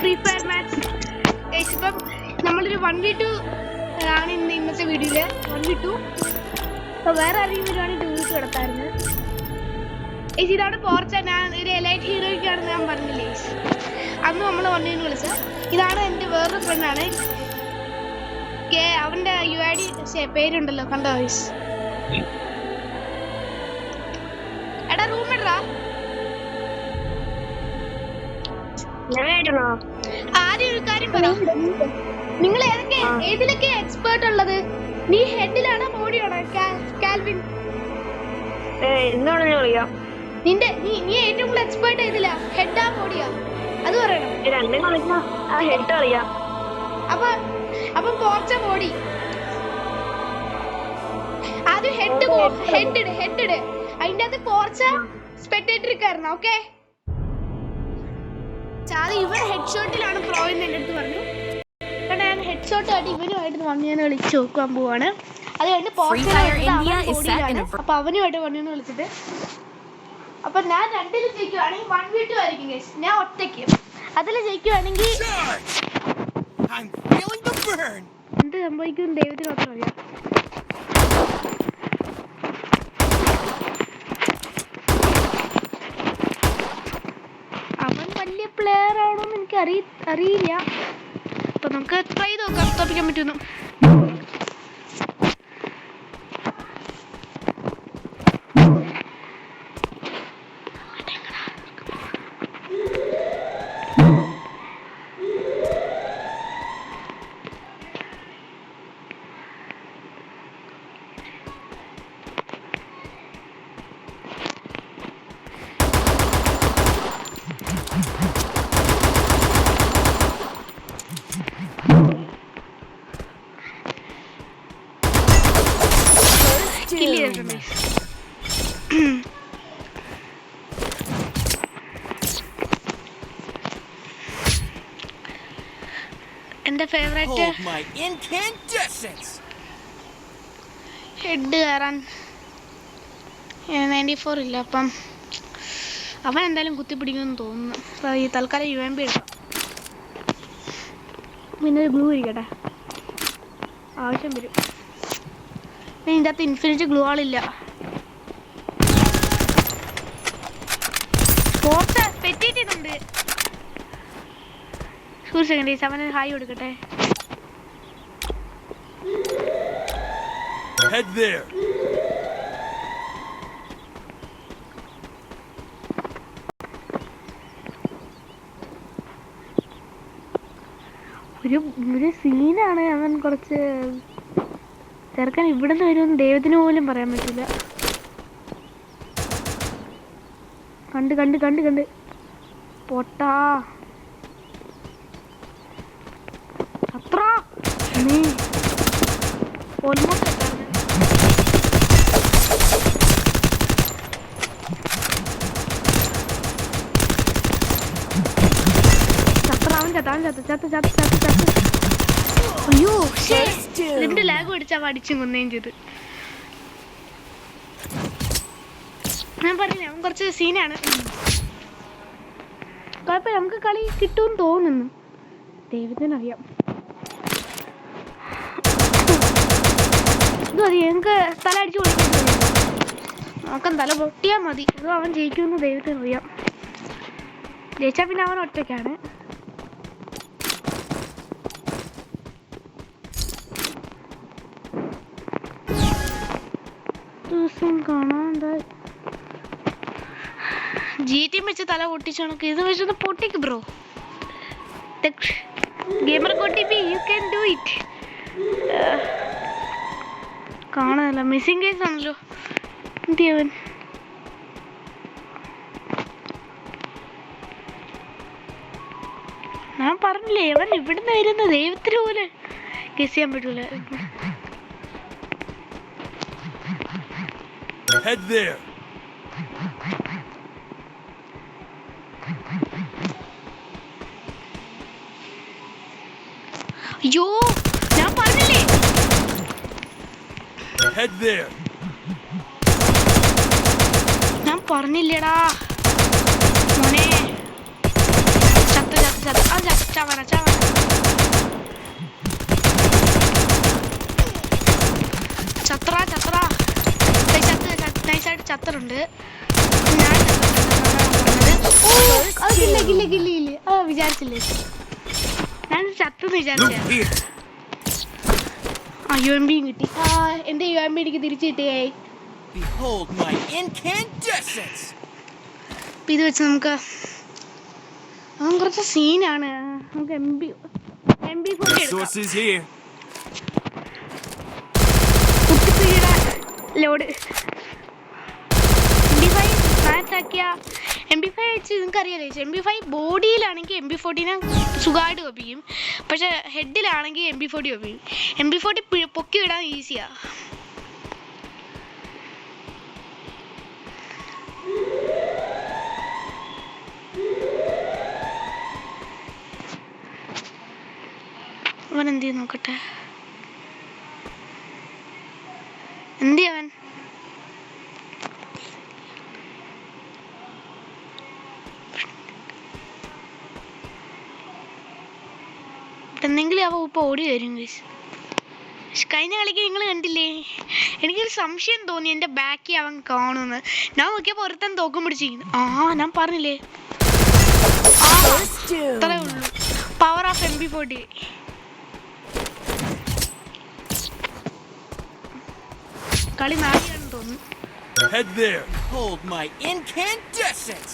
Free fire match. ഇപ്പം നമ്മളൊരു 1v2 ആണ് ഇന്നത്തെ വീഡിയോയില്. 1v2. അപ്പൊ വേറെ ആരെങ്കിലും വരുവാണെങ്കിൽ 2v2 കിടത്തായിരുന്നു. ഇതാണ് പോർച്ച. ഞാൻ ഒരു എലൈറ്റ് ഹീറോയ്ക്കാണെന്ന് ഞാൻ പറഞ്ഞില്ലേ, അന്ന് നമ്മൾ വണ്ടിന്ന് വിളിച്ചത്. ഇതാണ് എൻ്റെ വേറൊരു ഫ്രണ്ടാണ്. അവന്റെ UID പേരുണ്ടല്ലോ, കണ്ടോ? എടാ റൂം ഇടാ. ആദ്യം ഒരു കാര്യം പറ, നിങ്ങൾ ഏതിലൊക്കെ എക്സ്പേർട്ട് ഉള്ളത്? നീ ഹെഡിലാണോ ബോഡിയാണോ കാൽവിൻ? എന്താണെന്ന് അറിയാം. നീ ഏറ്റവും കൂടുതൽ എക്സ്പേർട്ട് ഏതിലാ? ഹെഡാ ബോഡിയാ? അത് പറയണം. രണ്ടും കളിക്കാം. ഹെഡ് അറിയാം. അപ്പൊ പോർച്ച ബോഡി. ആദ്യം ഹെഡ് അതിന്റെ അകത്ത് പോർച്ച സ്പെക്ടേറ്റർ കാരണം. ഓക്കെ, ഇവൻ ഹെഡ് ഷോട്ടിലാണ് പ്രോ എന്ന് എൻ്റെ അടുത്ത് പറഞ്ഞു. കാരണം ഞാൻ ഹെഡ് ഷോട്ട് ആയിട്ട് ഇവനുമായിട്ട് വണ്ണിയെന്ന് വിളിച്ച് നോക്കാൻ പോവാണ്. അത് കഴിഞ്ഞ് പോർച്ചയാണ്. അപ്പൊ അവനുമായിട്ട് വണ്ണിയെന്ന് വിളിച്ചിട്ട്, അപ്പൊ ഞാൻ രണ്ടിലും ജയിക്കുവാണെങ്കിൽ 1v2 ആയിരിക്കും. ഞാൻ ഒറ്റയ്ക്ക് അതിൽ ജയിക്കുവാണെങ്കിൽ എന്ത് സംഭവിക്കും ദൈവത്തിന് മാത്രം അറിയാം. അവൻ വലിയ പ്ലെയർ ആണോന്ന് എനിക്ക് അറിയില്ല. അപ്പൊ നമുക്ക് ട്രൈ ചെയ്ത് നോക്കാം തോപ്പിക്കാൻ പറ്റുന്നു. എന്റെ ഫേവറേറ്റ് ഹെഡ് കയറാൻ 94 ഇല്ല. അപ്പം അവൻ എന്തായാലും കുത്തിപ്പിടിക്കുമെന്ന് തോന്നുന്നു. അപ്പൊ ഈ തൽക്കാലം UMP എടുക്കാം. പിന്നെ ഒരു ഗ്ലൂ ഇരിക്കട്ടെ, ആവശ്യം വരും. ഇതിൻ്റെ അകത്ത് ഇൻഫിനിറ്റ് ഗ്ലൂ ആളില്ല. പോർച്ച പെറ്റിട്ടുണ്ട്. സെക്കൻഡ് അവന് ഹായ് കൊടുക്കട്ടെ. ഒരു സീനാണ് അവൻ. കുറച്ച് ചെറുക്കൻ ഇവിടുന്ന് വരുമെന്ന് ദൈവത്തിന് പോലും പറയാൻ പറ്റില്ല. കണ്ട് പൊട്ടാ അത്ര നീ ഓൾമോസ്റ്റ് ചത്ത്. അയ്യോ, രണ്ട് ലാഗ് അടിച്ചാ അടിച്ചു കൊന്നേം ചെയ്ത്. ഞാൻ പറഞ്ഞില്ലേ അവൻ കുറച്ച് സീനാണ്. കുഴപ്പമില്ല, നമുക്ക് കളി കിട്ടുമെന്ന് തോന്നുന്നു. ദൈവത്തിനറിയാം. ഇത് മതി, ഞങ്ങൾക്ക് തല അടിച്ചു കൊടുക്കാൻ നോക്കാം. തല പൊട്ടിയാൽ മതി. ഇത് അവൻ ജയിക്കുമെന്ന് ദൈവത്തിനറിയാം. ജയിച്ചാൽ പിന്നെ അവൻ ഒറ്റയ്ക്കാണ്. കാണാൻ GT വെച്ച് തല പൊട്ടിച്ചു കണക്ക് ഇത് വെച്ചൊന്ന് പൊട്ടിക്ക് ബ്രോ. ഗെയിമർ കൊട്ടിപ്പി യു ക്യാൻ ഡു ഇറ്റ്. കാണാനല്ല, മിസ്സിംഗ് കേസ് ആണല്ലോ. എന്തിയവൻ ഞാൻ പറഞ്ഞില്ലേ അവൻ ഇവിടുന്ന് വരുന്ന ദൈവത്തിന് പോലെ ഗസ് ചെയ്യാൻ പറ്റൂല. Head there. അയ്യോ, ഞാൻ പറഞ്ഞില്ലേ. Head there. ഞാൻ പറഞ്ഞില്ലേടാ മോനെ. ചത്ത് ചത്തറുണ്ട്. ഞാൻ കില്ല വിചാരിച്ചില്ലേ, ഞാൻ ചത്തെന്ന് വിചാരിച്ച. ആ UMP കിട്ടി. എന്റെ UMP എനിക്ക് തിരിച്ചു കിട്ടിയേ. ഇത് വെച്ച് നമുക്ക് കുറച്ച് സീനാണ്. നമുക്ക് MP40 കുത്തിപ്പിടിയുടെ ലോഡ് MP5 വെച്ച് നിങ്ങൾക്ക് അറിയാലോ. MP5 ബോഡിയിലാണെങ്കിൽ MP40 സുഖമായിട്ട് ഒപ്പിക്കും, പക്ഷെ ഹെഡിലാണെങ്കിൽ MP40 ഒപ്പിക്കും. MP40 പൊക്കി വിടാൻ ഈസിയാ. അവൻ എന്ത് ചെയ്യും നോക്കട്ടെ. എന്ത് അവൻ എന്തെങ്കിലും അവ ഇപ്പൊ ഓടി വരും. കഴിഞ്ഞ കളിക്ക് നിങ്ങൾ കണ്ടില്ലേ, എനിക്കൊരു സംശയം തോന്നി എന്റെ ബാക്കി അവൻ കാണുമെന്ന്. ഞാൻ നോക്കിയപ്പോ ഒരുത്തൻ തോക്കും പിടിച്ചിരിക്കുന്നു. ഞാൻ പറഞ്ഞില്ലേ, അത്രേ ഉള്ളൂ പവർ ഓഫ് MP40. കളി നാടിയാണെന്ന് തോന്നുന്നു. Head there. Hold my incandescence.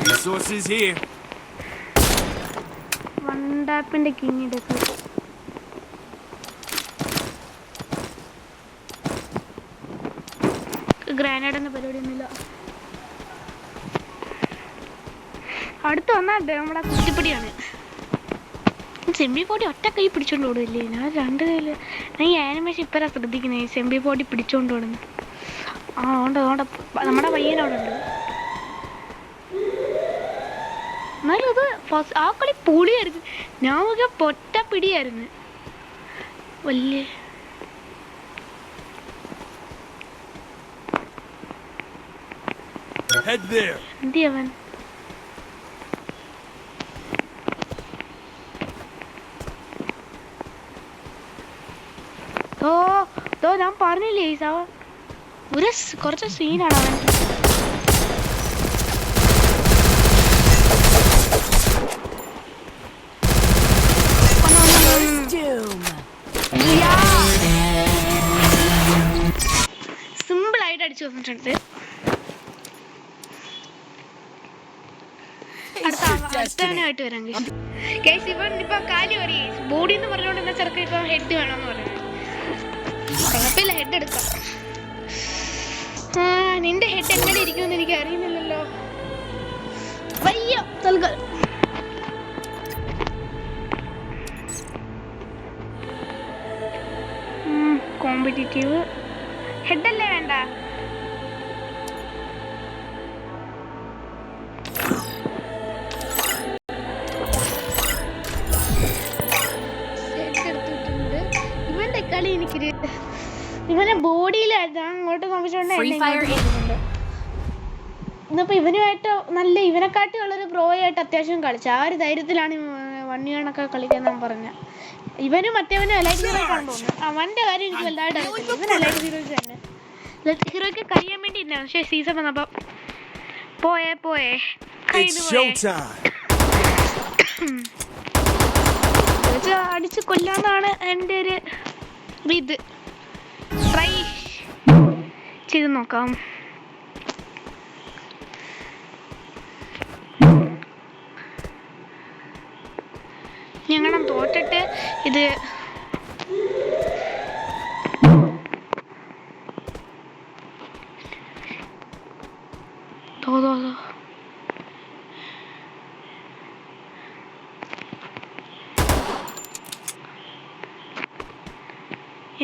Resources here. വണ്ടാപ്പിന്റെ കിങ് എടുക്കും. ഗ്രാനേഡിന്റെ പരിപാടിയൊന്നുമില്ല. അടുത്ത് വന്നാൽ നമ്മളെ കുറ്റിപ്പിടിയാണ്. MP40 ഒറ്റ കൈ പിടിച്ചോണ്ട് ഓടില്ലേ, ഞാൻ രണ്ട് കയ്യില്. ഞാൻ ഈ ആനിമേഷൻ ഇപ്പഴാ ശ്രദ്ധിക്കുന്നത്. MP40 പിടിച്ചോണ്ട് ഓടുന്നു. നമ്മുടെ പയ്യനവിടെ ഉണ്ട്. എന്നാലും ഇത് ആ കളി പൊളിയായിരുന്നു. ഞാൻ നോക്കിയ പൊറ്റ പിടിയായിരുന്നു വലിയ. എന്തി അവൻ ഞാൻ പറഞ്ഞില്ലേ കുറച്ച് സീനാണ് അവൻ. സിമ്പിൾ ആയിട്ട് അടിച്ചു വന്നിട്ടുണ്ട്. അടുത്തവനായിട്ട് വരാം. ഇവൻ ഇപ്പൊ കാലി പറയും ബോഡി എന്ന് പറഞ്ഞോണ്ട് ചെറുക്ക ഇപ്പൊ ഹെഡ് വേണമെന്ന് പറഞ്ഞു. കുഴപ്പമില്ല, ഹെഡ് എടുക്കാം. നിന്റെ ഹെഡ് എങ്ങനെ ഇരിക്കുമെന്ന് എനിക്ക് അറിയുന്നില്ലല്ലോ. വയ്യ തൽക്കാലം. കോമ്പറ്റീറ്റീവ് ഹെഡല്ലേ വേണ്ട. ഇവന്റെ കളി എനിക്കൊരു ഇവനെ ബോഡിയിലായിരുന്നു അങ്ങോട്ട് നോക്കിച്ചോണ്ട് ഇന്നിപ്പോ ഇവനുമായിട്ട് നല്ല ഇവനെക്കാട്ടിയുള്ളൊരു പ്രോയായിട്ട് അത്യാവശ്യം കളിച്ചു. ആ ഒരു ധൈര്യത്തിലാണ് 1 year കളിക്കാൻ ഞാൻ പറഞ്ഞ. ഇവനും മറ്റേവനും എലൈറ്റ് ഹീറോയ്ക്ക് ആണെന്ന് തോന്നുന്നു. അവന്റെ കാര്യം എനിക്ക് വലുതായിട്ട് അറിയത്തില്ല. ഇവൻ എലൈറ്റ് ഹീറോയ്ക്ക് തന്നെ. എലൈറ്റ് ഹീറോയ്ക്ക് കഴിയാൻ വേണ്ടി ഇല്ല, പക്ഷെ സീസൺ വന്നപ്പോ പോയേ അടിച്ച് കൊല്ലാന്നാണ് എൻ്റെ ഒരു ഇത്. ട്രൈ ചെയ്ത് നോക്കാം. ഞങ്ങളും തോറ്റിട്ട് ഇത്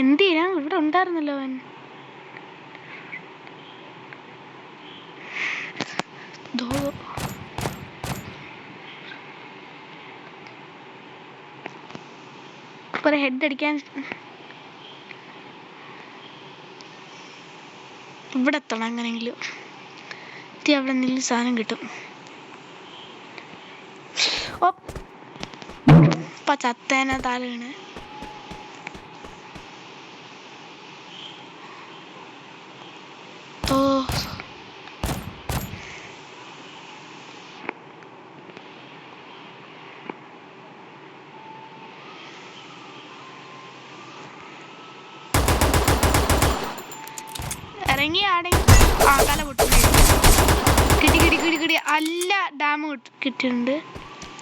എന്തിനാ ഇവിടെ ഉണ്ടായിരുന്നല്ലോ അവൻ. ഹെഡ് അടിക്കാൻ ഇവിടെ എത്തണം. അങ്ങനെയെങ്കിലും അവിടെ എന്തെങ്കിലും സാധനം കിട്ടും. ചത്തേന താഴെ വീണ് ഇനിയാണെങ്കിൽ തല പൊട്ടി കിട്ടി കിട്ടി കിട്ടി കിട്ടി അല്ല ഡാം കിട്ടിയിട്ടുണ്ട്.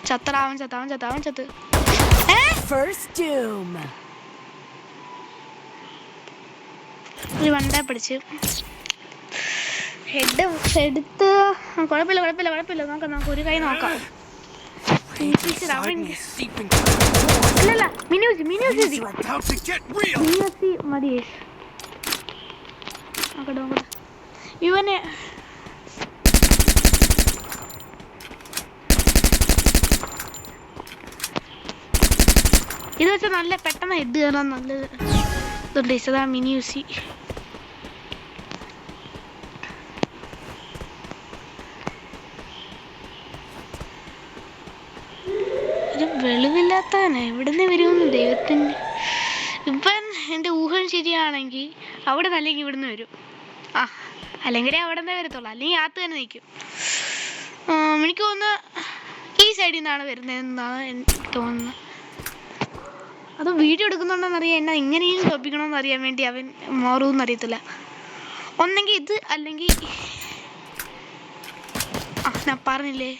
ചത്തടാവൻ ചത്ത് ഒരു വണ്ട പിടിച്ച് ഹെഡ് എടുത്ത് കുഴപ്പമില്ല നമുക്ക് ഒരു കൈ നോക്കാം. അല്ലല്ല മിനിയൂസി മതി നോക്കട്ടെ. ഇവന് ഇത് വെച്ചാൽ നല്ല പെട്ടെന്ന് ഹെഡ് കയറാൻ നല്ലത് ഇതുണ്ട്. ഇതാ മിനിയൂസി. ഒരു വെളിവില്ലാത്തവനെ എവിടുന്ന് വരുമെന്ന് ദൈവത്തിൻ്റെ. ഇപ്പം എൻ്റെ ഊഹം ശരിയാണെങ്കിൽ അവിടെ നിന്ന് അല്ലെങ്കിൽ ഇവിടുന്ന് വരും. അല്ലെങ്കിൽ അവിടെ നിന്നേ വരത്തുള്ളൂ, അല്ലെങ്കിൽ അകത്ത് തന്നെ നിൽക്കും. എനിക്ക് തോന്നുന്നു ഈ സൈഡിൽ നിന്നാണ് വരുന്നതെന്നാണ് എനിക്ക് തോന്നുന്നത്. അത് വീഡിയോ എടുക്കുന്നുണ്ടോയെന്നറിയാം, എന്നെ ഇങ്ങനെയും തോപ്പിക്കണമെന്ന് അറിയാൻ വേണ്ടി അവൻ മാറുമെന്ന് അറിയത്തില്ല. ഒന്നെങ്കിൽ ഇത് അല്ലെങ്കിൽ ഞാൻ പറഞ്ഞില്ലേ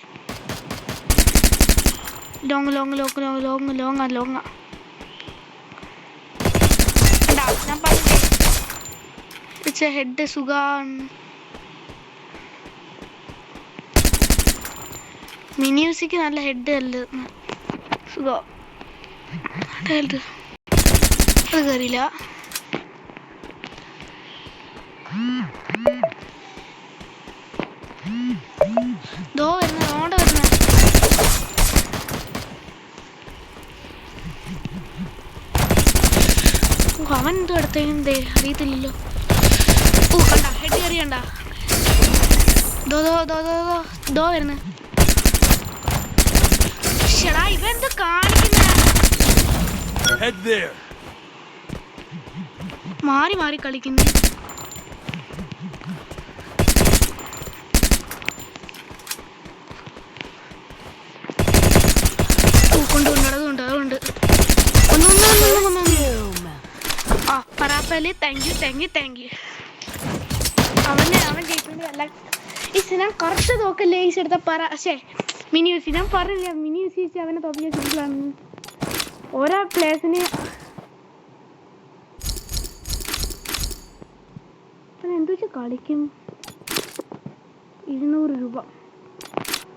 ലോങ് ഞാൻ പറഞ്ഞില്ലേ ഹെഡ് സുഖാണ്. മിനിയൂസിക്ക് നല്ല ഹെഡ് അല്ല സുഖം. അത് കയറിയില്ല. ദോ വരുന്ന ഓണ്ട വരുന്ന അവൻ എന്തോ എടുത്തേക്കും അറിയത്തില്ലല്ലോ. കണ്ട ഹെഡ് കയറി കണ്ട. ദോ വരുന്ന ഷടാ ഇവ എന്തോ കാണിക്കുന്ന മാറി കളിക്കുന്നു. അതുകൊണ്ട് പറാപ്പല് താങ്ക് യു. അവൻ ജയിച്ചുകൊണ്ട് അല്ല ഈ സിനിമ കുറച്ച് തോക്കല്ലേ ഈ എടുത്ത മിനിയൂസി. ഞാൻ പറഞ്ഞില്ല മിനിയൂസി അവനെ തോപ്പിക്കാൻ സിമ്പിളാണ്. ഓരോ പ്ലേസിന് എന്തു വെച്ചാൽ കളിക്കും. 200 രൂപ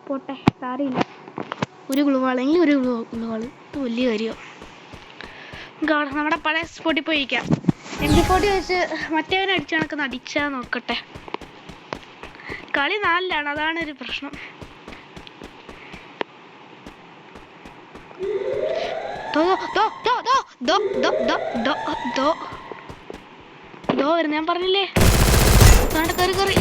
പോട്ടെ, സാരമില്ല. ഒരു ഗ്ലൂവാളെങ്കിൽ ഒരു ഗ്ലൂവാള് വലിയ കാര്യമോ. നമ്മുടെ പഴയ സ്പോട്ടിൽ പോയി ഇരിക്കാം. MP40 വെച്ച് മറ്റേവനെ അടിച്ചു കണക്ക് അടിച്ചാൽ നോക്കട്ടെ. കളി 4-ലാണ്, അതാണ് ഒരു പ്രശ്നം. വരുന്ന ഞാൻ പറഞ്ഞില്ലേ കറി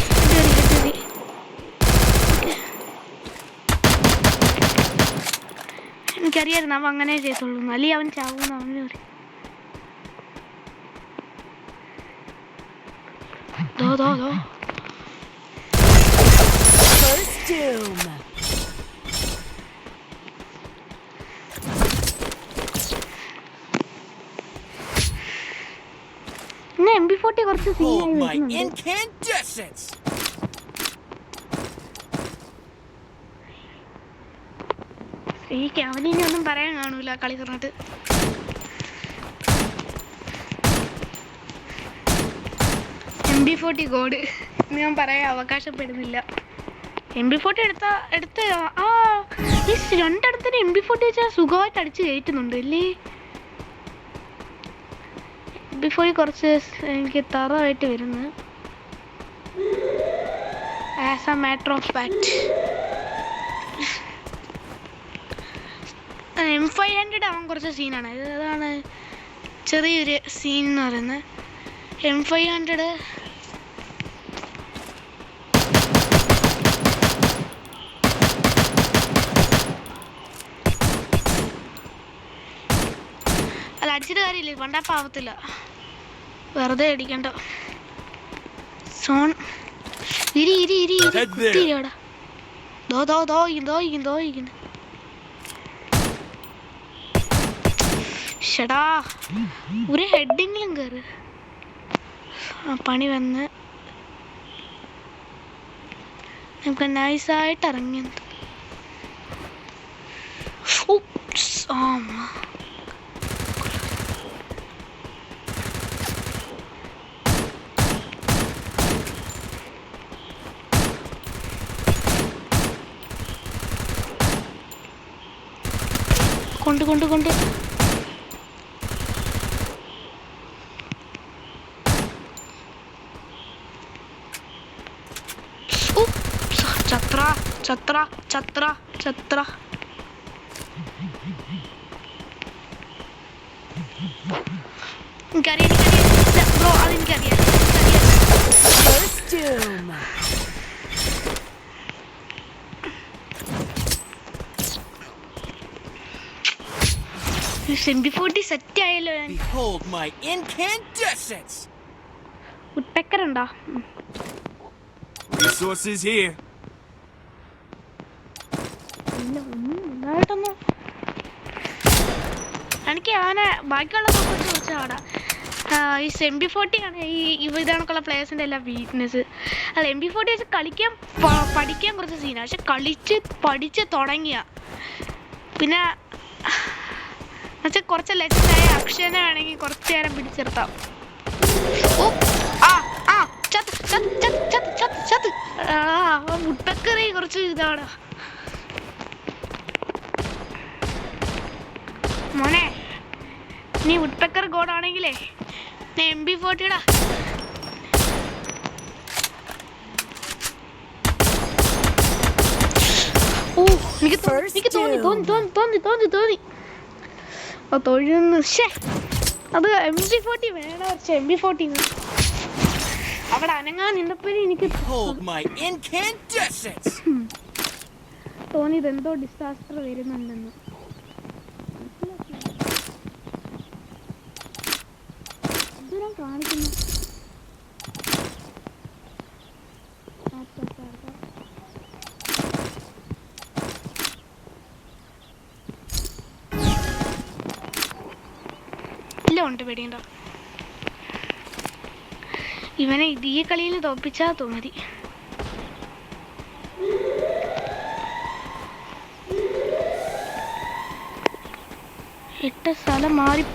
എനിക്കറിയായിരുന്നു അവൻ അങ്ങനെ ചെയ്തുള്ളൂ, അല്ലെങ്കിൽ അവൻ ചാവൂന്ന് അവന് പറയും. MP40 കുറച്ച് അവനിനി ഒന്നും പറയാൻ കാണൂല കളി പറഞ്ഞിട്ട്. MP40 ഗോഡ് ഞാൻ പറയാൻ അവകാശപ്പെടുന്നില്ല. MP40 എടുത്ത ഈ രണ്ടിടത്തിന് MP40 വെച്ചാൽ സുഖമായിട്ട് അടിച്ച് കയറ്റുന്നുണ്ട് അല്ലേ. MP40 കുറച്ച് എനിക്ക് തറവായിട്ട് വരുന്നത്. As A matter of fact M500 അവൻ കുറച്ച് സീനാണ്. അതാണ് ചെറിയൊരു സീൻ എന്ന് പറയുന്നത്. M500 അല്ല അടിച്ചിട്ട് കാര്യമില്ല, പണ്ടാപ്പാവത്തില്ല, വെറുതെ അടിക്കണ്ട. സോൺ ഇരിയോടാ ഷടാ ഒരു ഹെഡിങ്ങിലും കയറ്. പണി വന്ന് നമുക്ക് നൈസായിട്ട് ഇറങ്ങി. കൊണ്ട് ചത്ര എനിക്കറിയാം ബ്രോ, അതെനിക്കറിയാം. MP40 സെറ്റ് ആയല്ലോ. Behold my incandescence. ഉട്ട്പെക്കർ ഉണ്ടോ? Resources here. എനിക്ക് അവനെ ബാക്കിയുള്ളതൊക്കെ കുറിച്ച് ആടാ. ഈ MP40 ആണ് ഇതാണൊക്കെയുള്ള പ്ലേയേഴ്സിൻ്റെ എല്ലാം വീക്ക്നെസ്. അല്ല, MP40 വെച്ച് പഠിക്കാൻ കുറച്ച് സീനാണ്. പക്ഷെ പഠിച്ച് തുടങ്ങിയ പിന്നെ കുറച്ച് ലെജൻഡായ അക്ഷയനെ വേണമെങ്കിൽ കുറച്ച് നേരം പിടിച്ചെടുത്താം. മുട്ടക്കറി കുറച്ച് ഇതാണ് മോനെ. നീ വുഡ്പെക്കർ ഗോഡാണെങ്കിലേ MP40ടാ. എനിക്ക് തോന്നി തൊഴുന്നു. അത് MP40 വേണം. MP40 അവിടെ അനങ്ങാൻ നിന്നപ്പോഴും എനിക്ക് തോന്നിയത് എന്തോ ഡിസാസ്റ്റർ വരുന്നുണ്ടെന്ന്. കാണിക്കുന്നു ഇല്ല, ഉണ്ട് പേടിയുണ്ടോ? ഇവനെ ഈ കളിയിൽ തോപ്പിച്ചാ തോന്നി. ഇട്ട സ്ഥലം മാറി.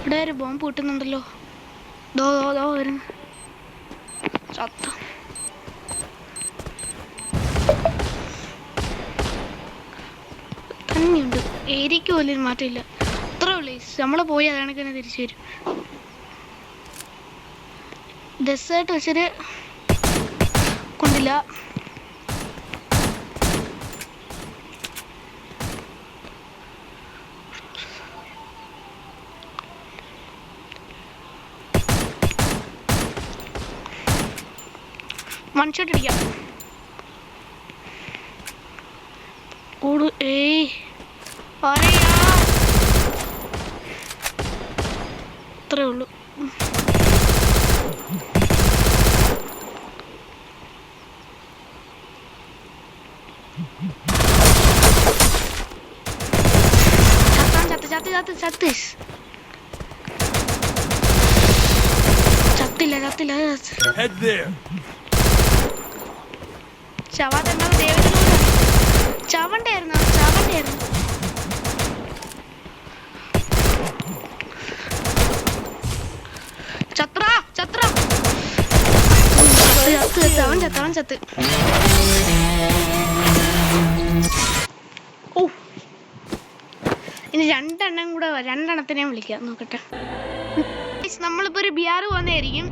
ഇവിടെ ഒരു ബോംബ് പൊട്ടുന്നുണ്ടല്ലോ. ദോ വരുന്നു. ചത്ത തന്നെയുണ്ട്. ഏരിയക്ക് പോലും മാറ്റമില്ല. അത്രേ ഉള്ളൂ. നമ്മൾ പോയി അതാണെങ്കിൽ തന്നെ തിരിച്ചു വരും. ഡെസേർട്ട് വെച്ചിട്ട് കൊണ്ടില്ല. വൺ ഷോട്ട് അടിക്കാം. അത്രേ ഉള്ളൂ. ചത്തില്ല. ചവണ്ടായിരുന്നു. അവൻ ചത്ത്. ഇനി രണ്ടെണ്ണത്തിനെയും വിളിക്കാം. നോക്കട്ടെ. നമ്മളിപ്പോ ഒരു ബിആർ പോകുന്നതായിരിക്കും.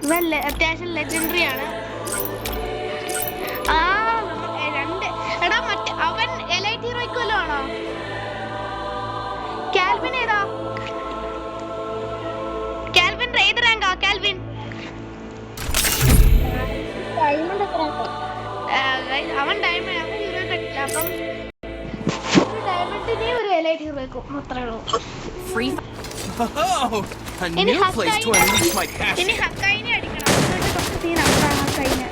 ഇവൻ അത്യാവശ്യം ലെജൻഡറി ആണ്. എടാ അവൻ എലൈറ്റ് ഹീറോയ്ക്ക് വല്ലതും ആണോ? കാൽവിൻ ഏതാ? കാൽവിൻ ഏത് റാങ്കാ? കാൽവിൻ അവൻ ഡയമണ്ട്. അവൻ ഹീറോ കണ്ടില്ല. അപ്പം ഡയമണ്ടിനെ ഒരു എലൈറ്റ് ഹീറോ വെക്കും. അത്രേ ഉള്ളൂ. ഇനി ഹക്കായിനെ അടിക്കണം. കുറച്ച് സീനാണ് ഹക്കായിനെ.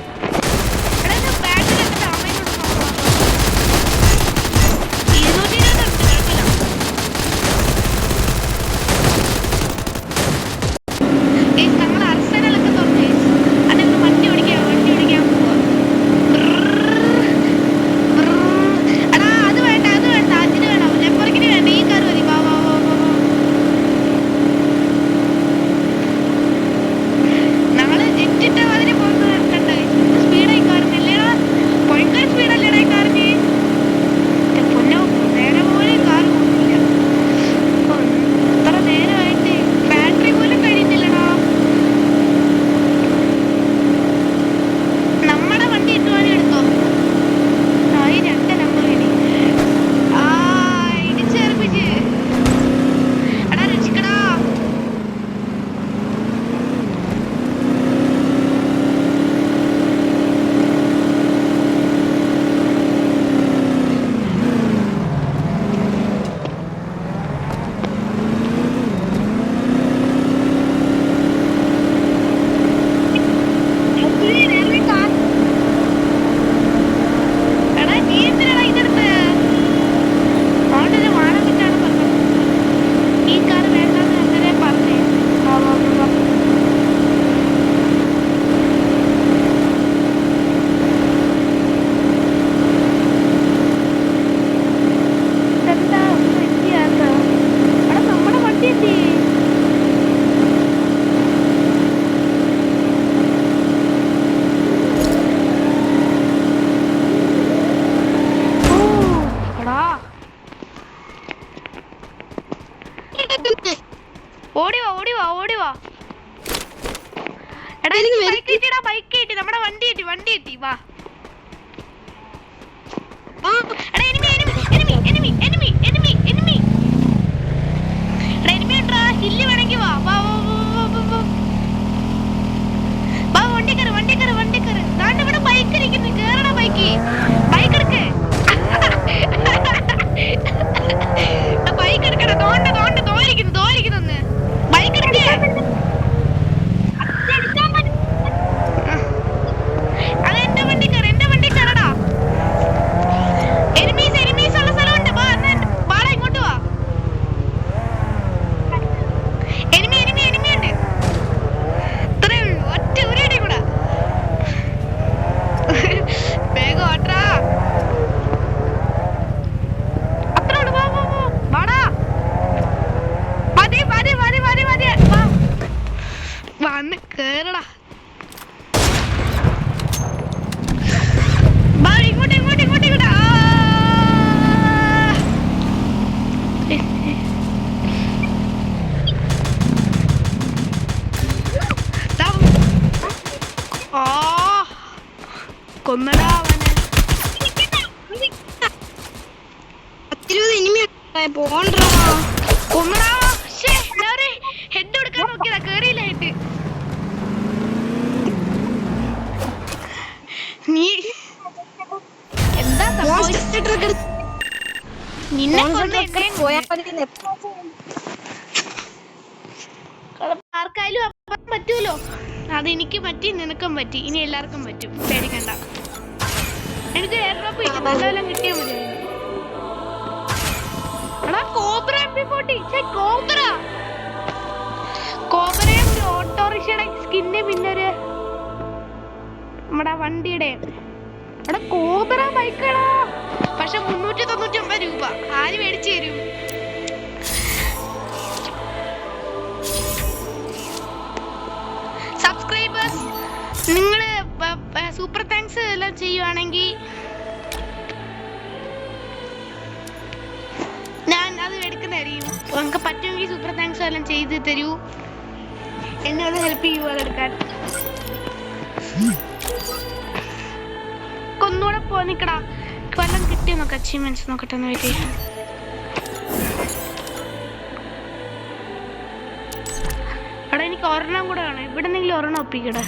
ബൈക്ക് കിട്ടി, നമ്മുടെ വണ്ടി കിട്ടി. വാ ഹില്ല് വേണമെങ്കിൽ വാ വണ്ടി കയറ്. ദാണ്ട് ഇവിടെ ബൈക്ക് ഇരിക്കുന്നു, കേറണ ബൈക്ക് എടുക്ക്. ബൈക്ക് എടുക്കണ തോലിക്കുന്നു ബൈക്ക് എടുക്കേ. അത് എന്റെ വണ്ടി കയറടാ. എനിമീസ് ഉള്ള സ്ഥലമുണ്ട്. ബാടാ ഇങ്ങോട്ട് വാ. എനിമി ഉണ്ട്. ഇത്രേ ഉള്ളൂ, ഒറ്റ ഉരുടി കൂടാ. വേഗം ഓട്ടാ. അത്രേ ഉള്ളൂ. വാടാ. മതി വന്ന് കേറടാ. ഇങ്ങോട്ട് കൊന്നടാ അവനെ. 10-20 പോണ്ടാ കൊന്നടാ. ഹെഡ് എടുക്കാൻ നോക്കിയതാ, കേറിയില്ല ഹെഡ്. നീ എന്താ നിന്നെ ആർക്കായാലും അപ്പം പറ്റൂലോ. അത് എനിക്ക് പറ്റി, നിനക്കും പറ്റി, ഇനി എല്ലാവർക്കും പറ്റും. പേടിക്കണ്ട. എനിക്ക് എയർ ഡ്രോപ്പ് കിട്ടും, കിട്ടിയാൽ മതി. കോബ്ര MP40 കോബ്രയും ഒരു ഓട്ടോറിക്ഷയുടെ സ്കിന്ന്, പിന്നെ ഒരു നമ്മുടെ വണ്ടിയുടെ അവിടെ കോബ്ര ബൈക്കാണോ. പക്ഷെ 399 രൂപ. ആര് മേടിച്ചു തരും? സബ്സ്ക്രൈബേഴ്സ്, നിങ്ങള് സൂപ്പർ താങ്ക്സ് എല്ലാം ചെയ്യുവാണെങ്കിൽ ഞാൻ അത് എടുക്കുന്നതായിരിക്കും. നിങ്ങൾക്ക് പറ്റുമെങ്കിൽ സൂപ്പർ താങ്ക്സ് എല്ലാം ചെയ്ത് തരൂ. എന്നെ ഒന്ന് ഹെൽപ്പ് ചെയ്യൂ അതെടുക്കാൻ. ഒന്നുകൂടെ നിക്കടാ. വല്ലതും കിട്ടിയോ നോക്കാം. അച്ചീവ്മെന്റ്സ് നോക്കട്ടെ ഒന്ന് വെയിറ്റ് ചെയ്യാം. അവിടെ എനിക്ക് ഒരെണ്ണം കൂടെ വേണം. ഇവിടെ എന്തെങ്കിലും ഒരെണ്ണം ഒപ്പിക്കടേ.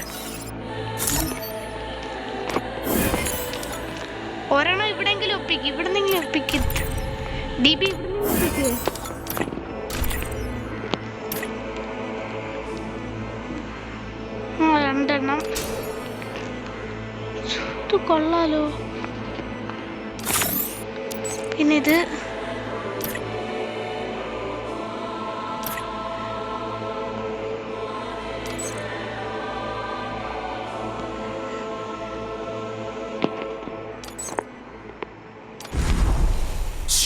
ഒരെണ്ണം ഇവിടെങ്കിലും ഒപ്പിക്കും. ഇവിടെ എന്തെങ്കിലും ഒപ്പിക്കും. DB ഇവിടെ ഒപ്പിക്കേ. രണ്ടെണ്ണം ഇത് കൊള്ളാലോ. പിന്നെ ഇത്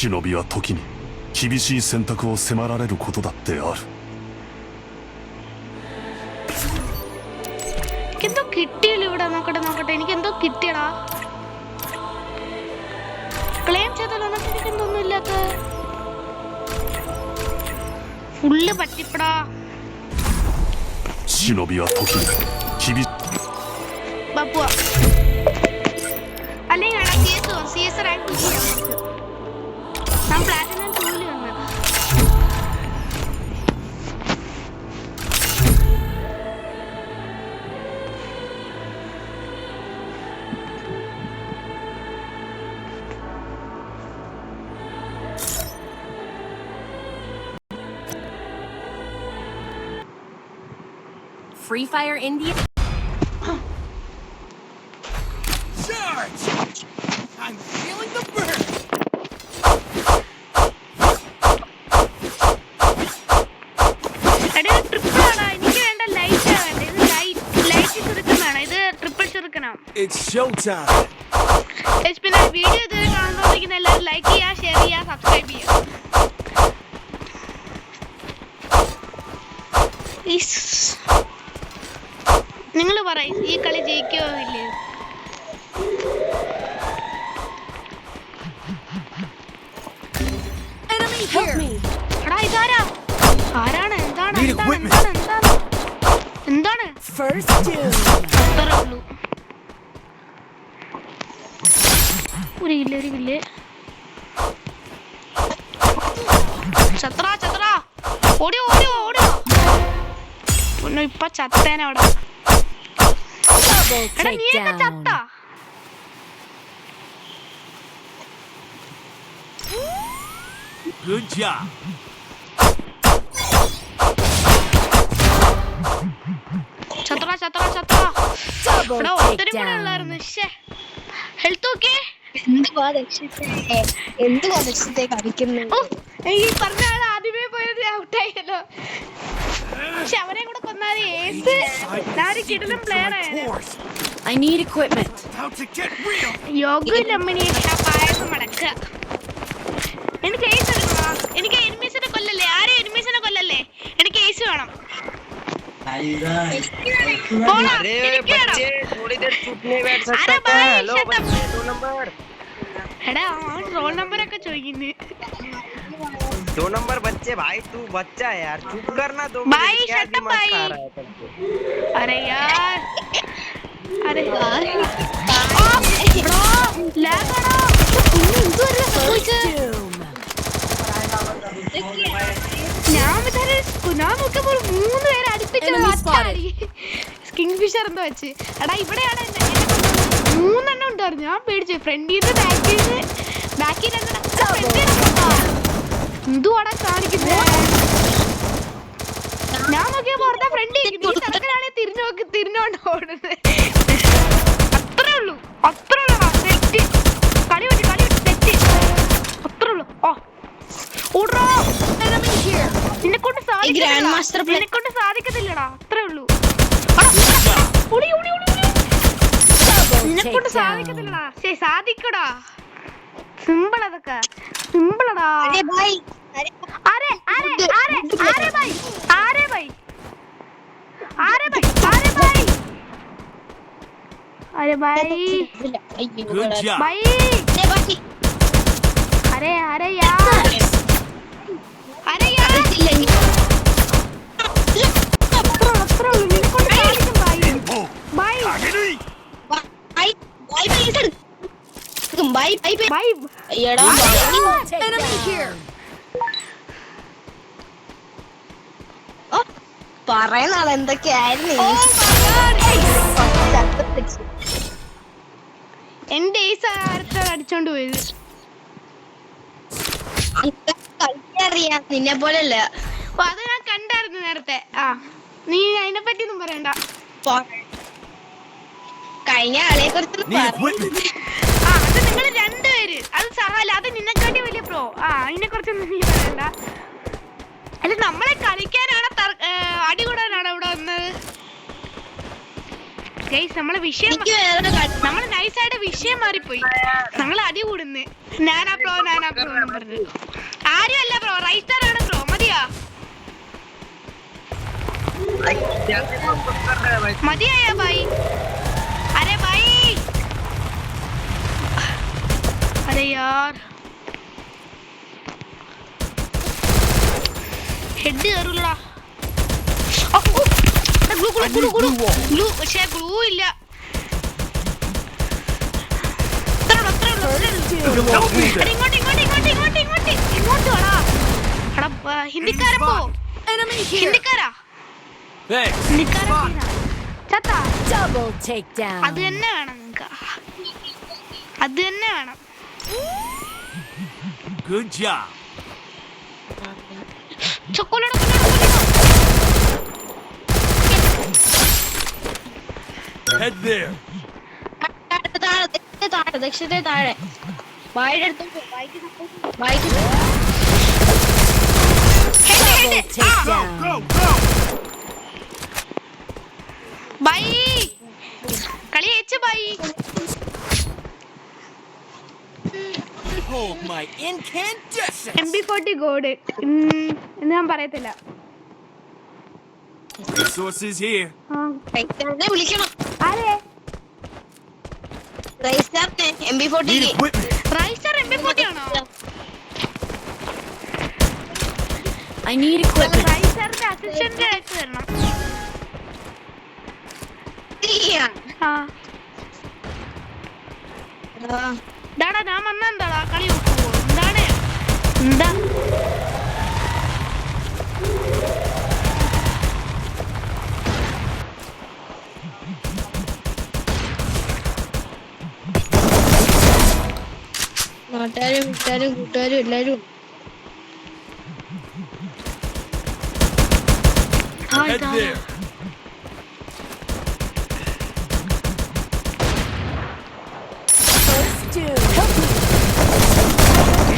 忍びは時に厳しい選択を迫られることだってある。എന്തോ കിട്ടിയല്ലോ ഇവിടെ. നോക്കട്ടെ എനിക്ക് എന്തോ കിട്ടിയടാ. ക്ലെയിം ചെയ്തല്ലോ. എനിക്ക് എന്തൊന്നും ഇല്ലാത്ത ഫുള്ള് പറ്റിപ്പടാ. 忍びは時に厳しബാപ്പുവാ. അല്ലെങ്കിൽ CS റാങ്ക് ഞാൻ പ്ലാറ്റിനം 2 വന്നത്. Free Fire India. Charge! I'm feeling the burn. Triple ആണോ? എനിക്ക് വേണ്ട ലൈറ്റ് വേണ്ട. ഇത് ലൈറ്റ് ചുരുക്കമാണ്. ഇത് ട്രിപ്പിൾ ചുരുക്കണം. It's showtime. പിന്നെ വീഡിയോ ഇതുവരെ കാണുന്നോണ്ടിരിക്കുന്ന എല്ലാവരും ലൈക്ക് ചെയ്യുക, ഷെയർ ചെയ്യുക, സബ്സ്ക്രൈബ് ചെയ്യുക. നിങ്ങൾ പറയും ഈ കളി ജയിക്കോ ഇല്ലേ? എടാ ഇതാരാ? ആരാണ്? എന്താണ്? First doom. അത്രേ ഉള്ളൂ. ഒരു കില്ല് ചത്ര ഓടിയോ ഒന്നും ഇപ്പൊ ചത്തേനെ അവിടെ. Double എടാ നീയൊക്കെ takedown. ചത്ത. Good job. ചത്ര Double എടാ ഒത്തിരി കൂടെ takedown. ഉള്ളായിരുന്നു. ഹെൽത്ത് നോക്കിയേ. എന്തുവാ രക്ഷത്തെ കളിക്കുന്നത്? ഓ ഈ പറഞ്ഞ ആൾ ആദ്യമേ പോയത് ഔട്ടായല്ലോ. പക്ഷെ അവനെ കൂടെ കൊന്നാല് ഏസ് ഞാനൊരു കിടിലൻ പ്ലെയർ ആണ്. Horse. I need equipment. How to get real. യോഗയിലമ്മണിയൊക്കെ പായസം മടക്കുക. എനിക്ക് ഏസ് എടുക്കണം. എനിക്ക് എനിമീസിനെ കൊല്ലല്ലേ, ആരും എനിമീസിനെ കൊല്ലല്ലേ, എനിക്ക് ഏസ് വേണം. बोला, अरे എനിക്ക് വേണം. बच्चे थोड़ी देर चुप नहीं बैठ अरे सकता भाई, क्या? Hello shut up. बच्चे 2 नंबर എടാ അവൻ റോൾ നമ്പർ ഒക്കെ ചോദിക്കുന്നു. 2 नंबर बच्चे भाई तू बच्चा है यार चुप करना 2 भाई, मिनट क्या shut up दिमाग भाई. खा रहा है तुमको अरे यार अरे ബ്രോ ലാഗാണോ എന്തുവരെ സംഭവിച്ചത്? Doom. ഞാൻ നോക്കിയപ്പോൾ 3 പേരെ അടുപ്പിച്ച് Enemy spotted. കിങ് ഫിഷർ എന്തോ വെച്ച്. എടാ ഇവിടെയാണ് 3 ഉണ്ടായിരുന്നു. ഞാൻ പേടിച്ചു. ഫ്രണ്ടിൽ നിന്ന് ബാക്കിൽ എന്തുവാടാ കാണിക്കുന്നത്? ഞാൻ നോക്കിയപ്പോ ഫ്രണ്ടിൽ തിരക്കനാണെങ്കിൽ തിരിഞ്ഞോണ്ട് ഓടുന്നത്. അത്രേ ഉള്ളൂ തെറ്റ്. കളി തെറ്റ് അത്രേ ഉള്ളൂ. ഓടോ നിന്നെക്കൊണ്ട് സാധിക്കത്തില്ലടാ. അത്രേ ഉള്ളൂ. നിന്നെക്കൊണ്ട് സാധിക്കത്തില്ലടാ. ശരി സാധിക്കടാ. സിമ്പിൾ അതൊക്കെ സിമ്പിളടാ. अरे भाई ആരെ भाई Good job. भाई बाकी अरे यार അത്ര ഉള്ളൂ. നിന്നെക്കൊണ്ട് സാധിക്കും Oh, ബൈ Agony. भाई भाई भाई इधर भाई भाई ബൈ. एड़ा Enemy here. പറയുന്ന ആൾ എന്തൊക്കെയായിരുന്നു Oh my God. എന്റെ ഈ സാരത്തോട് അടിച്ചോണ്ട് പോയത്. കളിക്കറിയാം നിന്നെ പോലല്ല ഓ, അത് ഞാൻ കണ്ടായിരുന്നു നേരത്തെ. നീ അതിനെ പറ്റി ഒന്നും പറയണ്ട. കഴിഞ്ഞ ആളെ കുറിച്ച് Need equipment. അത് നിങ്ങൾ 2 പേര് അത് സഹാല അത് നിന്നെക്കാട്ടി വലിയ പ്രോ. അതിനെ കുറിച്ചൊന്നും നീ പറയണ്ട. അത് നമ്മളെ കളിക്കാനാണ് അടി കൂടാനാണ് ഇവിടെ വന്നത്. ഗൈസ് നമ്മളെ വിഷയം നമ്മള് നൈസായിട്ട് വിഷയം മാറിപ്പോയി. ഞങ്ങൾ അടി കൂടുന്നു. ഞാനാ പ്രോ എന്നും പറഞ്ഞു. ആരുമല്ല പ്രോ, റൈറ്റർ ആണ് പ്രോ. മതിയാ क्या चुप कर रहा है भाई മതിയായ ഭായി. अरे भाई अरे यार ഹെഡ് കയറൂലടാ. ഗ്ലൂ പക്ഷേ ഗ്ലൂ ഇല്ല. ഇങ്ങോട്ട് വാടാ. എടാ ഹിന്ദിക്കാരൻ പോ. ഹിന്ദിക്കാരാ Thanks. ഹിന്ദിക്കാരൻ ചത്താ. Double takedown. അത് തന്നെ വേണം നിങ്ങക്ക്. അത് തന്നെ വേണം. Good job. ചോക്കോലേറ്റ് Head there. താഴെ ദക്ഷത്തെ താഴെ വായുടെ അടുത്ത് വായിക്ക് Double takedown. Go, go. Bye കളി ജയിച്ചു bye. Hold my incandescence. MB40 god എന്ന് ഞാൻ പറയത്തില്ല. Resources here. റൈസ്റ്ററിനെ വിളിക്കണം ആരെ റൈസ്റ്ററിനെ MB40 Need equipment. Riser MB40 ആണോ? I need equipment. റൈസറിന്റെ അസിസ്റ്റന്റ് ആയിട്ട് തരണം. ആ ഡാടാ ഞാൻ വന്ന എന്താടാ കളി നോക്കുവോ എന്താണ് എന്താ നാട്ടുകാരും വീട്ടുകാരും കൂട്ടുകാരും എല്ലാരും Head there. First two. Help me.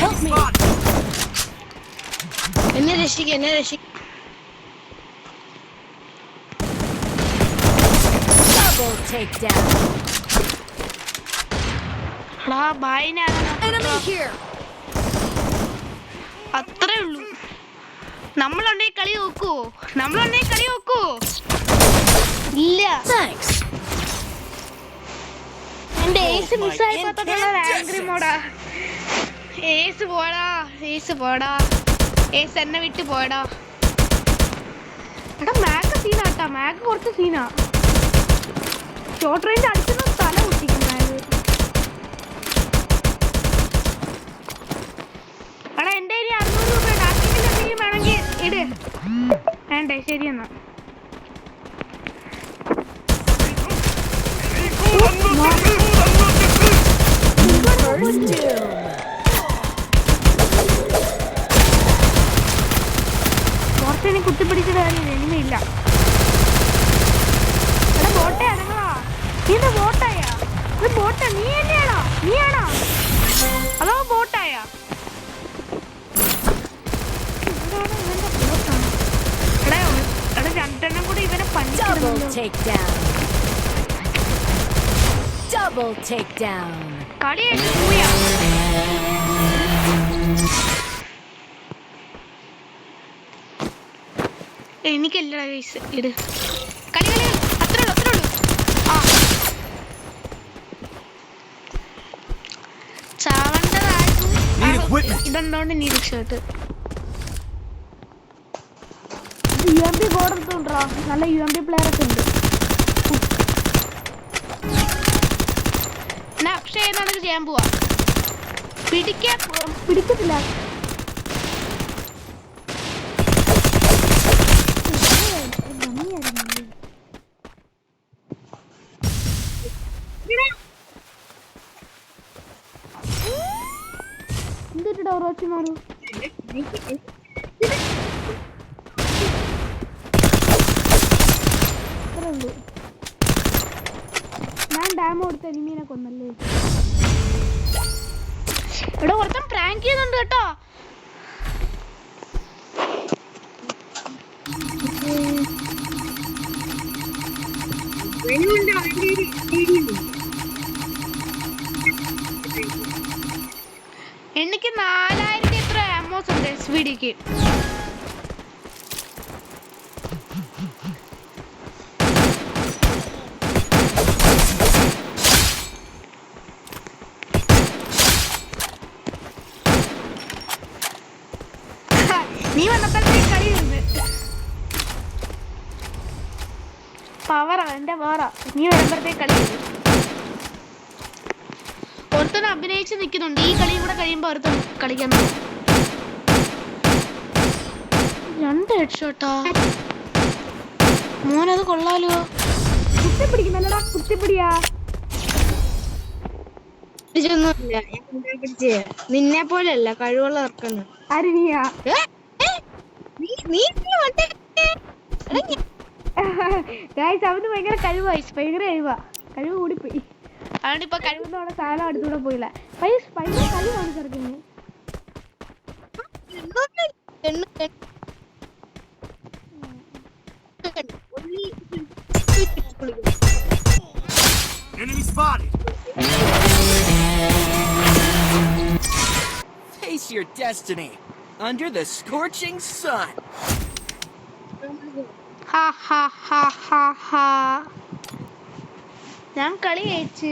Help me. എന്നെ രക്ഷിക്ക Double takedown. എടാ ബായിനാണ് Enemy here. അത്രേ ഉള്ളൂ നമ്മളുണ്ടെങ്കിൽ കളി നോക്കുവോ ഇല്ല Thanks. എന്റെ Oh ഏസ് my മിസ്സായപ്പോഴത്തേക്കുള്ള ആംഗ്രി incandescent. മോഡാ ഏസ് പോടാ ഏസ് എന്നെ വിട്ട് പോടാ എടാ മാക്ക് സീനാട്ടാ മാക്ക് കുറച്ച് സീനാ ഷോർട്ട് റേഞ്ച് അടിക്കുന്ന തല കുട്ടിക്കും മാഗ് എടാ എൻ്റെ കയ്യിൽ 600 രൂപ ഡാക്കിങ്ങിൽ എന്തെങ്കിലും വേണമെങ്കിൽ ഇട് വേണ്ടേ ശരി എന്നാ First two. പുറത്തിനി കുത്തിപ്പിടിച്ചിട്ട് കാര്യമില്ല ഇനിമില്ല എടാ ബോട്ടേ അടങ്ങളാ നീ എന്താ ബോട്ടായാ ഇത് ബോട്ടാ നീയാണോ അതോ ബോട്ടായാ എടാ രണ്ടെണ്ണം കൂടി ഇവനെ Double പണിച്ചിരുന്നല്ലോ takedown. Double takedown. കളിയായിട്ട് പോയാ എനിക്കല്ലടാ ഗൈസ് ഇട് കളി അത്രേ ഉള്ളൂ ആ Need equipment. ഇതെന്തോണ്ട് നീ രക്ഷപ്പെട്ട് UMP ബോർഡ് എടുത്തോണ്ടാ നല്ല UMP പ്ലെയർ ഒക്കെ ഉണ്ട് എന്നാ അക്ഷയ എന്നാണെങ്കിൽ ചെയ്യാൻ പോവാ പിടിക്കത്തില്ല എന്തിട്ടാ ഉറച്ചു മാറൂ ഞാൻ ഡാം കൊടുത്ത എനിമീനെ കൊന്നല്ലേ ഇവിടെ ഒരുത്തൻ പ്രാങ്ക് ചെയ്യുന്നുണ്ട് കേട്ടോ എനിക്ക് 4000 എത്ര ആമോസ് ഉണ്ട് SVDക്ക് നീ വന്നപ്പോഴത്തേക്ക് കളി പവറാ എന്റെ പവറാ നീ വരുമ്പോഴത്തേക്ക് കളി ഒരുത്തൻ അഭിനയിച്ച് നിൽക്കുന്നുണ്ട് ഈ കളിയും കൂടെ കഴിയുമ്പോ ഒരുത്തൻ കളിക്കാൻ 2 ഹെഡ്ഷോട്ടാ മോനത് കൊള്ളാലോ കുത്തിപ്പിടിക്കുന്നല്ലടാ കുത്തിപ്പിടിയാ പിടിച്ചൊന്നുമില്ല നിന്നെ പോലെയല്ല കഴിവുള്ള ഇറക്കുന്നു ആര് നീയാ ഗൈസ് അവന് ഭയങ്കര കഴിവ് കൂടിപ്പോയി അതുകൊണ്ട് ഇപ്പൊ കഴിവുന്നോടെ സാധനം അടുത്തൂടെ പോയില്ല ഭയങ്കര കഴിവാണ് ചെറുക്കുന്നത് Enemy spotted. Face your destiny under the scorching sun. ഹാ ഹാ ഹാ ഹാ ഹാ ഞാൻ കളി ജയിച്ച്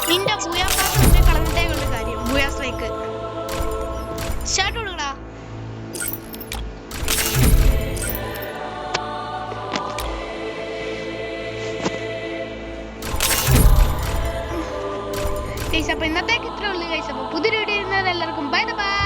നിന്റെ ബൂയാ പാസ് കളഞ്ഞിട്ടേക്കുള്ള കാര്യം ബൂയാ സ്ട്രൈക്ക് ഷർട്ട് കൊടുക്കടാ. അപ്പൊ ഇന്നത്തേക്ക് ഇത്രേ ഉള്ളൂ. അപ്പൊ പുതിയൊരു വീഡിയോ എല്ലാവർക്കും ബൈ ബൈ.